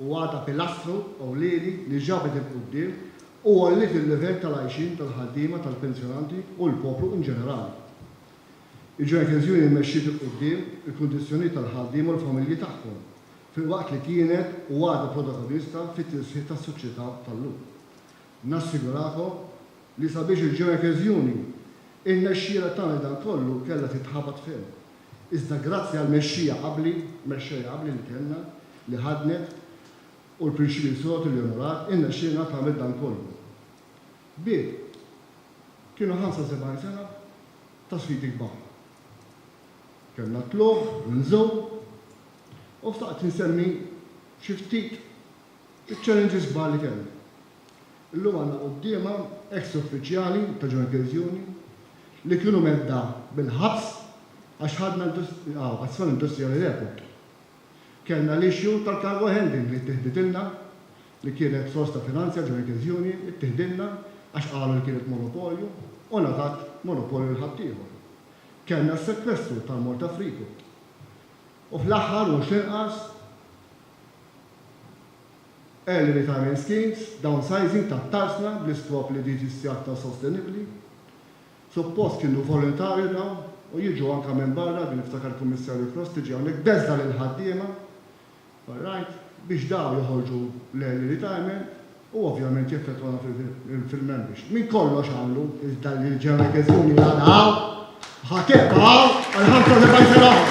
u għada pilastru ewlieni li ġabet il-qudiem u għallit il-level tal-għajxin tal-ħaddiema tal-pensjonanti u l-poplu in ġenerali. Il-Joint Union mexxiet il-qudiem il-kundizzjonijiet tal-ħaddiema u l-familji tagħhom fil-waqt li kienet u għada protagonista fit-tisħiħ tas-soċjetà tal-lum. Nassigurakom li sabiex il-Joint Union il-mexxija tagħmel dan kollu kellha titħabat ferm. Iżda grazzi għal mexxija qabli li kellna li ħadnet u l-prinċipji soti li onorat il-mexxija tagħmel dan kollu. Biet, kienu 75 sena ta' sfidi kbar. Kellna tluħ, nżow, u ftaqt nsemmi xi ftit iċ-challenges kbar li kellna. Illum għandna qudiema ex-uffiċjali ta' Joint Union li kienu medda bil-ħabs għax ħadna għasfel industrijali l-airport. Kellna l-issue tal-cargo handling li t-tihdidilna li kienet sors ta' finanzja Joint Union, t-tihdilna għax qalu li kienet monopolju u natat monopolju l-ħaddieħor. Kellna s-sekwestru tal-Malta Freeport. U fl-aħħar mhux inqas early retirement schemes, downsizing tat-taxna bl-istwop li diġi s-sjaqta sostenibli. Suppost kienu volontarju daw u jiġu anka minn barra bil iftakar Kummissarju Cross tiġi hawnhekk beżda lil ħaddiema. Biex daw joħorġu l-early retirement u ovvjament jeffettwana fil-members. Min kollox għamlu, iżda li l-ġeneralizzazzjoni għal ħakeqa għal 75 sena.